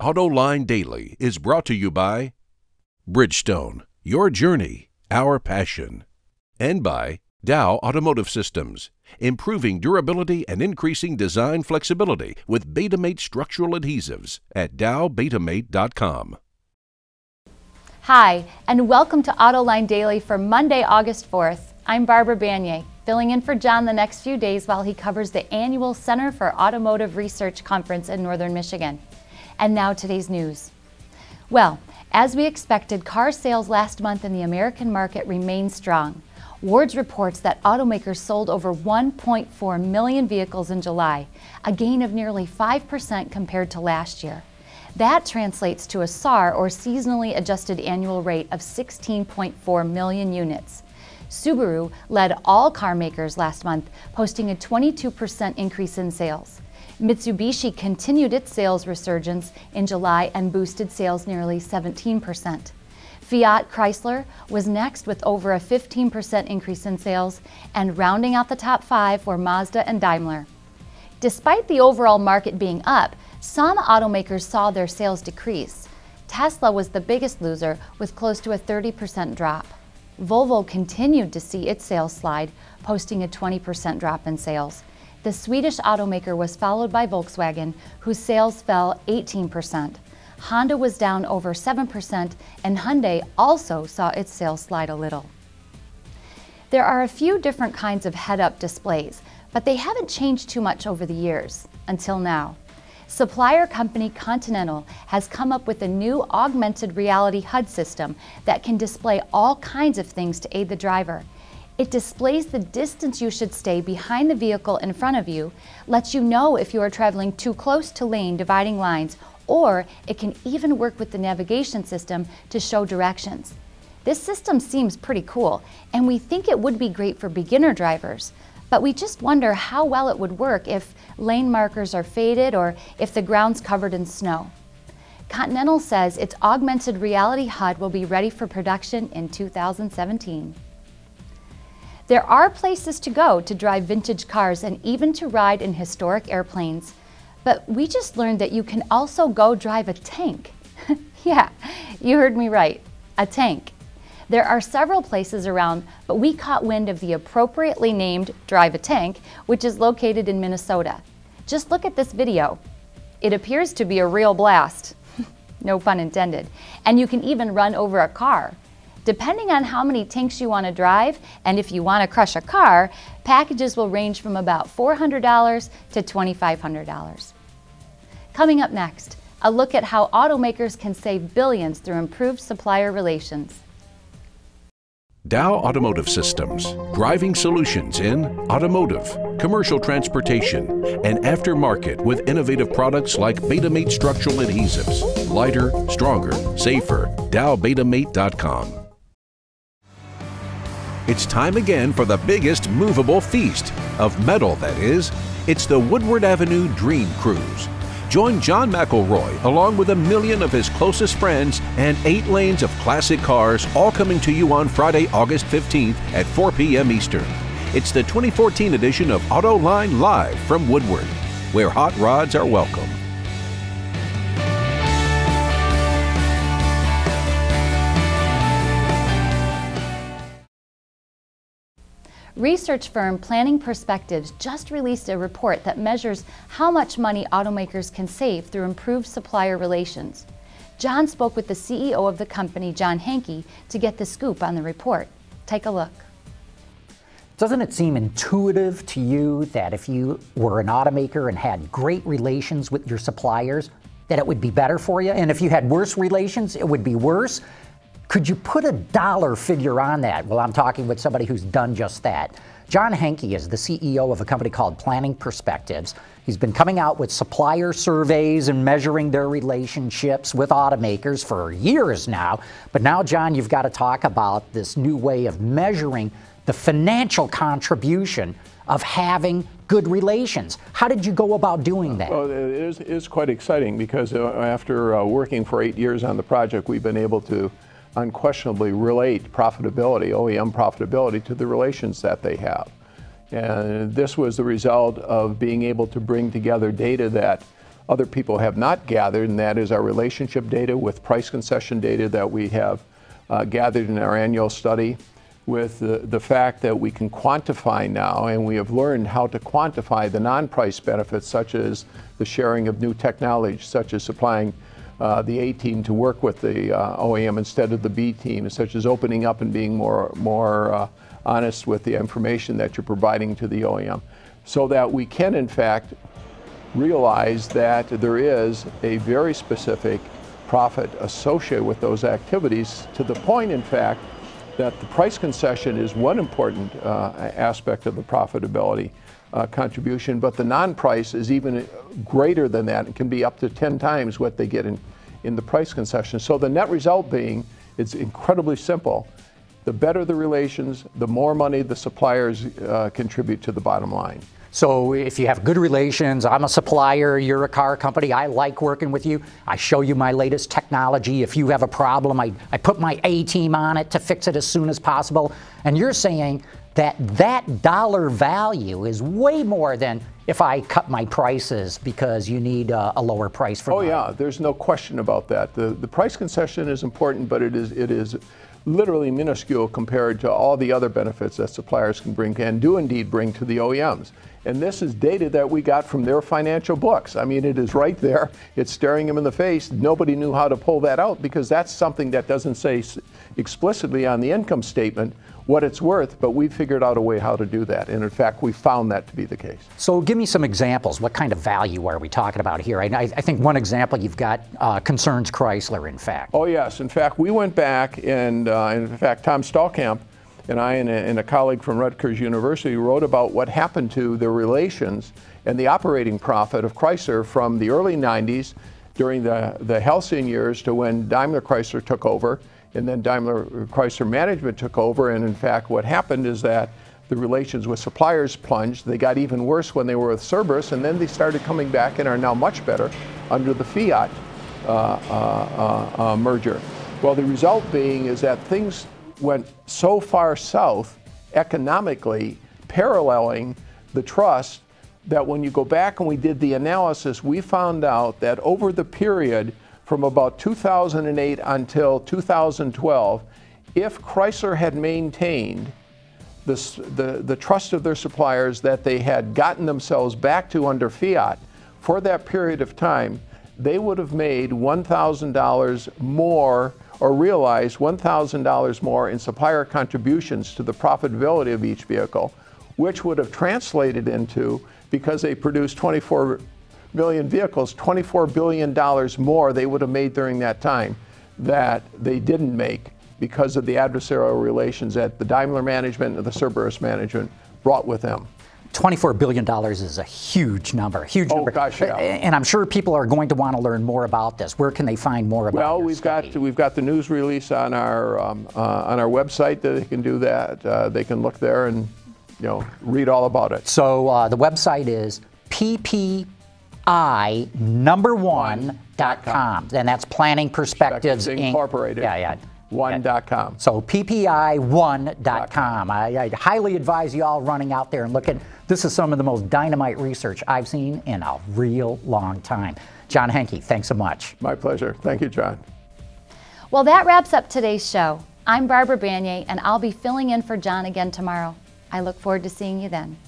Autoline Daily is brought to you by Bridgestone, your journey, our passion, and by Dow Automotive Systems, improving durability and increasing design flexibility with Betamate structural adhesives at dowbetamate.com. Hi, and welcome to Autoline Daily for Monday, August 4th. I'm Barbara Banyai, filling in for John the next few days while he covers the annual Center for Automotive Research Conference in Northern Michigan. And now today's news. Well, as we expected, car sales last month in the American market remained strong. Wards reports that automakers sold over 1.4 million vehicles in July, a gain of nearly 5% compared to last year. That translates to a SAAR, or seasonally adjusted annual rate, of 16.4 million units. Subaru led all car makers last month, posting a 22% increase in sales. Mitsubishi continued its sales resurgence in July and boosted sales nearly 17%. Fiat Chrysler was next with over a 15% increase in sales, and rounding out the top five were Mazda and Daimler. Despite the overall market being up, some automakers saw their sales decrease. Tesla was the biggest loser with close to a 30% drop. Volvo continued to see its sales slide, posting a 20% drop in sales. The Swedish automaker was followed by Volkswagen, whose sales fell 18%. Honda was down over 7%, and Hyundai also saw its sales slide a little. There are a few different kinds of head-up displays, but they haven't changed too much over the years, until now. Supplier company Continental has come up with a new augmented reality HUD system that can display all kinds of things to aid the driver. It displays the distance you should stay behind the vehicle in front of you, lets you know if you are traveling too close to lane dividing lines, or it can even work with the navigation system to show directions. This system seems pretty cool, and we think it would be great for beginner drivers, but we just wonder how well it would work if lane markers are faded or if the ground's covered in snow. Continental says its augmented reality HUD will be ready for production in 2017. There are places to go to drive vintage cars and even to ride in historic airplanes. But we just learned that you can also go drive a tank. Yeah, you heard me right, a tank. There are several places around, but we caught wind of the appropriately named Drive a Tank, which is located in Minnesota. Just look at this video. It appears to be a real blast. No pun intended. And you can even run over a car. Depending on how many tanks you want to drive, and if you want to crush a car, packages will range from about $400 to $2,500. Coming up next, a look at how automakers can save billions through improved supplier relations. Dow Automotive Systems, driving solutions in automotive, commercial transportation, and aftermarket with innovative products like Betamate structural adhesives. Lighter, stronger, safer. dowbetamate.com. It's time again for the biggest movable feast, of metal that is. It's the Woodward Avenue Dream Cruise. Join John McElroy along with 1 million of his closest friends and 8 lanes of classic cars, all coming to you on Friday, August 15th at 4 p.m. Eastern. It's the 2014 edition of Autoline Live from Woodward, where hot rods are welcome. Research firm Planning Perspectives just released a report that measures how much money automakers can save through improved supplier relations. John spoke with the CEO of the company, John Hankey, to get the scoop on the report. Take a look. Doesn't it seem intuitive to you that if you were an automaker and had great relations with your suppliers, that it would be better for you? And if you had worse relations, it would be worse? Could you put a dollar figure on that? Well, I'm talking with somebody who's done just that. John Hankey is the CEO of a company called Planning Perspectives. He's been coming out with supplier surveys and measuring their relationships with automakers for years now. But now, John, you've got to talk about this new way of measuring the financial contribution of having good relations. How did you go about doing that? Well, it is quite exciting because after working for 8 years on the project, we've been able to unquestionably relate profitability, OEM profitability, to the relations that they have. And this was the result of being able to bring together data that other people have not gathered, and that is our relationship data with price concession data that we have gathered in our annual study, with the fact that we can quantify now, and we have learned how to quantify the non-price benefits, such as the sharing of new technology, such as supplying the A team to work with the OEM instead of the B team, such as opening up and being more honest with the information that you're providing to the OEM, so that we can in fact realize that there is a very specific profit associated with those activities, to the point in fact that the price concession is one important aspect of the profitability contribution, but the non-price is even greater than that. It can be up to 10 times what they get in the price concession. So the net result being, it's incredibly simple. The better the relations, the more money the suppliers contribute to the bottom line. So if you have good relations, I'm a supplier, you're a car company, I like working with you, I show you my latest technology. If you have a problem, I put my A team on it to fix it as soon as possible. And you're saying that that dollar value is way more than if I cut my prices because you need a lower price for mine. Yeah, there's no question about that. The price concession is important, but it is literally minuscule compared to all the other benefits that suppliers can bring, and do indeed bring, to the OEMs. And this is data that we got from their financial books. I mean, it is right there. It's staring them in the face. Nobody knew how to pull that out, because that's something that doesn't say explicitly on the income statement what it's worth, but we figured out a way how to do that. And in fact, we found that to be the case. So give me some examples. What kind of value are we talking about here? I think one example you've got concerns Chrysler, in fact. Oh yes, in fact, we went back and in fact, Tom Stallkamp and I and a colleague from Rutgers University wrote about what happened to the relations and the operating profit of Chrysler from the early 90s during the halcyon years to when Daimler Chrysler took over, and then Daimler Chrysler management took over. And in fact, what happened is that the relations with suppliers plunged. They got even worse when they were with Cerberus, and then they started coming back and are now much better under the Fiat merger. Well, the result being is that things went so far south economically, paralleling the trust, that when you go back and we did the analysis, we found out that over the period from about 2008 until 2012, if Chrysler had maintained the trust of their suppliers that they had gotten themselves back to under Fiat, for that period of time, they would have made $1,000 more, or realized $1,000 more in supplier contributions to the profitability of each vehicle, which would have translated into, because they produced 24 million vehicles, $24 billion more they would have made during that time that they didn't make because of the adversarial relations that the Daimler management and the Cerberus management brought with them. $24 billion is a huge number, huge number. Oh gosh, yeah. And I'm sure people are going to want to learn more about this. Where can they find more about Well, your we've got the news release on our website that they can do that. They can look there and read all about it. So the website is PPI1.com. And that's Planning Perspectives Incorporated. Yeah. One.com. So PPI1.com. I highly advise you all running out there and looking. This is some of the most dynamite research I've seen in a real long time. John Henke, thanks so much. My pleasure. Thank you, John. Well, that wraps up today's show. I'm Barbara Banier, and I'll be filling in for John again tomorrow. I look forward to seeing you then.